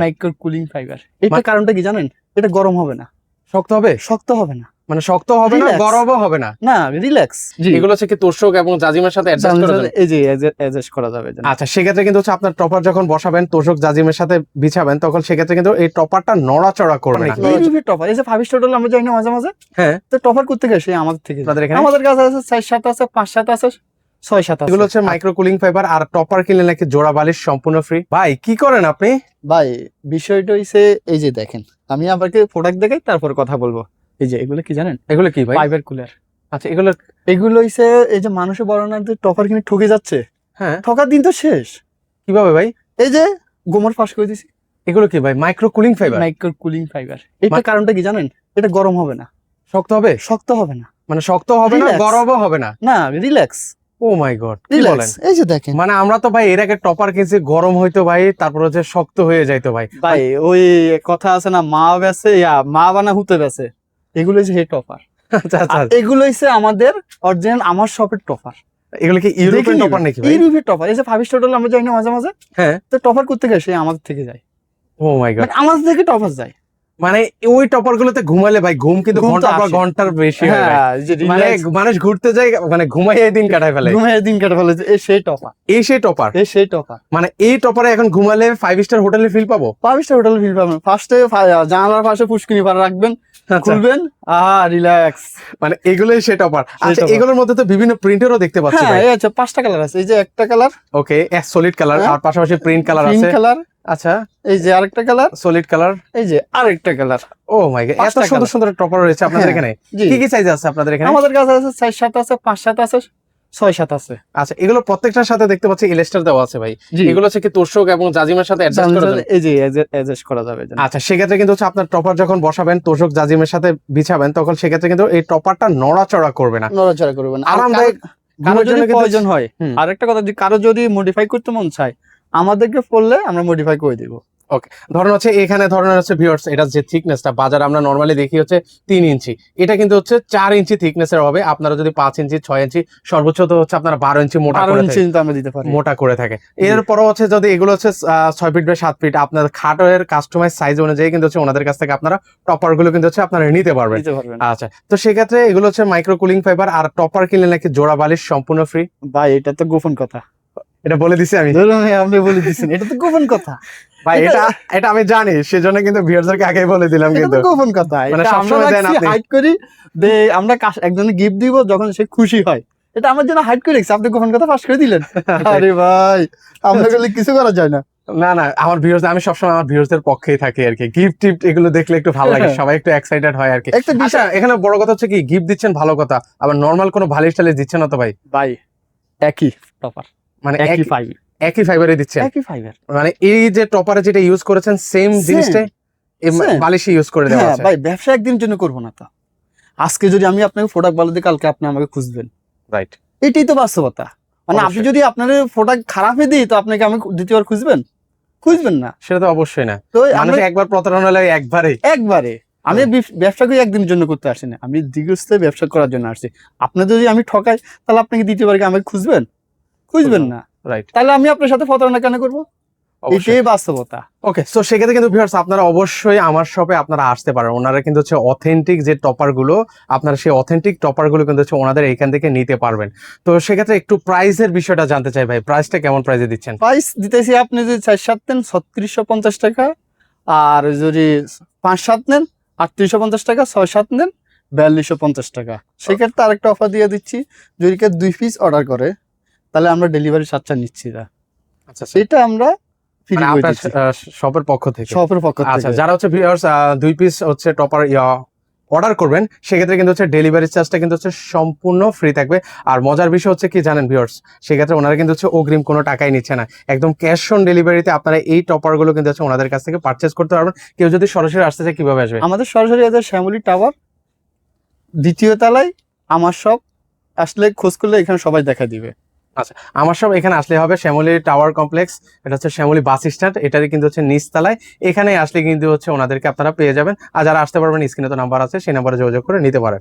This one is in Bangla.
Micro cooling fibre. এটা কারণটা কি জানেন? এটা গরম হবে না, শক্ত হবে। শক্ত হবে না, মানে শক্ত হবে না, Relax. গরমও হবে না। না রিল্যাক্স। এগুলো হচ্ছে কি তোষক এবং জাজিমের সাথে অ্যাডজাস্ট করা যাবে। এই যে অ্যাডজাস্ট করা যাবে। আচ্ছা, সেক্ষেত্রে কিন্তু হচ্ছে আপনার টপার যখন বসাবেন, তোষক জাজিমের সাথে বিছাবেন, তখন সেক্ষেত্রে কিন্তু এই টপারটা নড়াচড়া করবে না। এই রুফের টপার, এই যে 5 স্টার হোটেল আমরা যাই না মাঝে মাঝে, হ্যাঁ, তো টপার করতে গেছে আমাদের থেকে। আপনাদের এখানে আমাদের কাছে আছে 4-7 আছে, 5-7 আছে, 6-7 আছে। এগুলো হচ্ছে মাইক্রো কুলিং ফাইবার। আর টপার কিনলে নাকি জোড়া বালিশ সম্পূর্ণ ফ্রি। ভাই কি করেন আপনি? ভাই বিষয়টা হইছে এই যে দেখেন, আমি আপনাকে প্রোডাক্ট দেখাই তারপর কথা বলবো। এই যে এগুলো কি জানেন? এগুলো কি ভাই? Fibre cooler. আচ্ছা, এগুলো হইছে এই যে মানুষের বড়নাতে টপার কিনে ঠকে যাচ্ছে। হ্যাঁ, ঠকার দিন তো শেষ। কিভাবে ভাই? এই যে গোমর ফাঁস করে দিছি। এগুলো কি ভাই? Micro cooling fibre. Micro cooling fibre. এটা কারণটা কি জানেন? এটা গরম হবে না, শক্ত হবে। শক্ত হবে না, মানে শক্ত হবে না, Relax. গরমও হবে না। না রিল্যাক্স। ও মাই গড, কি বলেন? রিল্যাক্স। এই যে দেখেন মানে আমরা তো ভাই এর আগে টপার কিনছি, গরম হইতো ভাই, তারপর হচ্ছে শক্ত হয়ে যাইতো ভাই। ভাই, ওই কথা আছে না, মা বেছে মা বানা হুতে বেছে, এগুলো হচ্ছে হে টপার। আচ্ছা আচ্ছা, এগুলো হচ্ছে আমাদের অরিজিনাল আমার শপের টপার। এগুলো কি ইউরোপিয়ান টপার নাকি ভাই? ইউরোপের টপার। এই যে 5 স্টার হোটেল আমরা যাই না মাঝে মাঝে, হ্যাঁ, তো টপার করতে গেছে আমাদের থেকে যায়। ও মাই গড। মানে আমাদের থেকে টপার যায়। মানে ওই টপার গুলোতে ঘুমালে ভাই ঘুম কিন্তু ঘুম তো ঘন্টার পর আসে। ঘন্টার বেশি হয় ভাই। হ্যাঁ, যে মানে relax, মানুষ ঘুরতে যায়, মানে ঘুমাইয়ে দিন কাটায় ফেলে। ঘুমিয়ে দিন কেটে ফেলে। এই সেই টপার, এই সেই টপার। এই সেই টপার। মানে এই টপারে এখন ঘুমালে 5 স্টার হোটেলে ফিল পাবো। 5 স্টার হোটেল ফিল পাবেন। ফার্স্টে জানালার পাশে পুষ্কিনি পাড়া রাখবেন, খুলবেন, রিল্যাক্স। মানে এগুলোই সেই টপার। আচ্ছা, topper। এগুলোর মধ্যে তো বিভিন্ন প্রিন্টেরও দেখতে পাচ্ছি হ্যাঁ, ভাই। এই আছে 5টা কালার আছে। এই যে একটা কালার, ওকে, সলিড কালার, হ্যাঁ। আর পাশাপাশি প্রিন্ট কালার পিঙ্ক আছে। কালার, আচ্ছা, এই যে আরেকটা কালার, সলিড কালার, এই যে আরেকটা কালার। ও মাই গড, এত 5টা সুন্দর colour। সুন্দর টপার রয়েছে আপনাদের হ্যাঁ, এখানে। জি। কি কি সাইজ আছে আপনাদের এখানে? আমাদের কাছে আছে 4-7 আছে, 5-7 আছে, 6-7 আছে। আচ্ছা, এগুলো প্রত্যেকটার সাথে দেখতে পাচ্ছি ইলাস্টার দেওয়া আছে ভাই। জি। এগুলো হচ্ছে কি তোষক এবং জাজিমের সাথে অ্যাডজাস্ট করা যাবে। এই যে অ্যাডজাস্ট করা যাবে। আচ্ছা, সেক্ষেত্রে কিন্তু হচ্ছে আপনার টপার যখন বসাবেন, তোষক জাজিমের সাথে বিছাবেন, তখন সেক্ষেত্রে কিন্তু এই টপারটা নড়াচড়া করবে না, নড়াচড়া করবে না। আরামদায়ক। কারো ঘুমের যদি জন্য কিন্তু- প্রয়োজন হয়, হুম। আরেকটা কথা, যে কারো যদি মডিফাই করতে মন চায় আমাদেরকে বললে আমরা মডিফাই করে দিব। ধরুন হচ্ছে এখানে ধরনের হচ্ছে ভিউয়ার্স, এটা যে থিকনেসটা বাজার আমরা নরমালি দেখি হচ্ছে 3 ইঞ্চি, এটা কিন্তু হচ্ছে 4 ইঞ্চি থিকনেসের হবে। আপনারা যদি 5 ইঞ্চি 6 ইঞ্চি, সর্বোচ্চ তো হচ্ছে আপনারা 12 ইঞ্চি মোটা আরো করে ইঞ্চি কিন্তু আমরা দিতে পারি। মোটা করে থাকে। এরপরও হচ্ছে যদি এগুলো হচ্ছে 6 ফিট বাই 7 ফিট, আপনার খাটের কাস্টমাইজ সাইজ অনুযায়ী কিন্তু হচ্ছে ওনাদের কাছ থেকে আপনারা টপার গুলো কিন্তু হচ্ছে আপনারা নিতে পারবেন। দিতে পারবেন। আচ্ছা, তো সেক্ষেত্রে এগুলো হচ্ছে মাইক্রো কুলিং ফাইবার। আর টপার কিনলে নাকি জোড়া বালিশ সম্পূর্ণ ফ্রি। ভাই, এটা তো গোপন কথা। এটা বলে দিছি আমি। ধরুন আপনি বলে দিচ্ছেন, এটা তো গোপন কথা। ভাই এটা আমি জানি, সেজন্য কিন্তু ভিউয়ারদেরকে আগেই বলে দিলাম। এটা কিন্তু তো গোপন কথা। মানে এটা আমরা সবসময় দেন রাখছি আপনি। হাইড করি, আমরা একজনের গিফট দিব যখন সে খুশি হয়। এটা আমার জন্য হাইড করে রেখেছি, আপনি গোপন কথা ফাঁস করে দিলেন। আরে ভাই, আমরা গেলে কিছু করা যায় না। না না, আমার ভিউয়ার্স, আমি সবসময় আমার ভিউয়ার্সদের পক্ষেই থাকি আর কি। গিফট টিফট এগুলো দেখলে একটু ভালো লাগে, সবাই একটু এক্সাইটেড হয় আর কি। একটা আচ্ছা, এখানে বড় কথা হচ্ছে কি, গিফট দিচ্ছেন ভালো কথা, আবার নরমাল কোনো বালিশ টালিশ দিচ্ছেন না তো ভাই? ভাই, একই টপার, মানে একই ফাইবার, একই ফাইবারে দিচ্ছেন? একই ফাইবার। মানে এই যে টপারে যেটা ইউজ করেছেন সেম জিনিসটাই Same। বালিশে ইউজ করে দেওয়া হ্যাঁ আছে। ভাই, ব্যবসা একদিনের জন্য করবো না তো। আজকে যদি আমি আপনাকে প্রোডাক্ট ভালো দিই, কালকে আপনি আমাকে খুঁজবেন। রাইট, এটাই তো বাস্তবতা। মানে আপনি অবশ্যই। যদি আপনার প্রোডাক্ট খারাপই দিই, তো আপনাকে আমি দ্বিতীয়বার খুঁজবেন না। সেটা তো অবশ্যই না। তো মানুষ একবার প্রতারণা হলে একবারে। একবারে আমি ব্যবসা করি একদিনের জন্য করতে আসি না, আমি দীর্ঘস্থায়ী ব্যবসা করার জন্য আসছি। আপনি যদি আমি ঠকাই, তাহলে আপনাকে দ্বিতীয়বার কি আমাকে খুঁজবেন না। রাইট, তাহলে আমি আপনার সাথে প্রতারণা কেন করবো? এটাই বাস্তবতা। ওকে, সো সেক্ষেত্রে কিন্তু ভিউয়ার্স, আপনারা অবশ্যই আমার শপে আপনারা আসতে পারেন। ওনারা কিন্তু হচ্ছে অথেন্টিক যে টপার গুলো, আপনারা সেই অথেন্টিক টপার গুলো কিন্তু হচ্ছে ওনাদের এইখান থেকে নিতে পারবেন। তো সেক্ষেত্রে একটু প্রাইসের বিষয়টা জানতে চাই ভাই, প্রাইসটা কেমন প্রাইসে দিচ্ছেন? প্রাইস দিতেছি, আপনি যদি 4-7 নেন 3650 টাকা, আর যদি 5-7 নেন 3850 টাকা, 6-7 নেন 4250 টাকা। সেক্ষেত্রে আরেকটা অফার দিয়ে দিচ্ছি, যদি কেউ 2 পিস অর্ডার করে, তাহলে আমরা ডেলিভারি চার্জটা নিচ্ছি না। আচ্ছা, সেটা আমরা ফ্রি মানে করে আপনার দিচ্ছি শপের পক্ষ থেকে? শপের পক্ষ আচ্ছা, থেকে। যারা হচ্ছে ভিউয়ার্স 2 পিস হচ্ছে টপার অর্ডার করবেন, সেক্ষেত্রে কিন্তু হচ্ছে ডেলিভারি চার্জটা কিন্তু হচ্ছে সম্পূর্ণ ফ্রি থাকবে। আর মজার বিষয় হচ্ছে কি জানেন ভিউয়ার্স, সেক্ষেত্রে ওনারা কিন্তু হচ্ছে অগ্রিম কোনো টাকাই নিচ্ছে না, একদম ক্যাশ অন ডেলিভারিতে আপনারা এই টপার গুলো কিন্তু হচ্ছে ওনাদের কাছ থেকে পারচেজ করতে পারবেন। কেউ যদি সরাসরি আসতে চায় কিভাবে আসবে? আমাদের সরাসরি আছে শ্যামলী টাওয়ার 2য় তলায় আমার শপ। আসলে খোঁজ করলে এখানে সবাই দেখা দিবে। আচ্ছা, আমার সব এখানে আসলে হবে শ্যামলী টাওয়ার কমপ্লেক্স, এটা হচ্ছে শ্যামলী বাস স্ট্যান্ড, এটারই কিন্তু হচ্ছে নিচতলায়। এখানে আসলে কিন্তু হচ্ছে ওনাদেরকে আপনারা পেয়ে যাবেন। আর যারা আসতে পারবেন, স্ক্রিনে তো নাম্বার আছে, সেই নাম্বারে যোগাযোগ করে নিতে পারেন।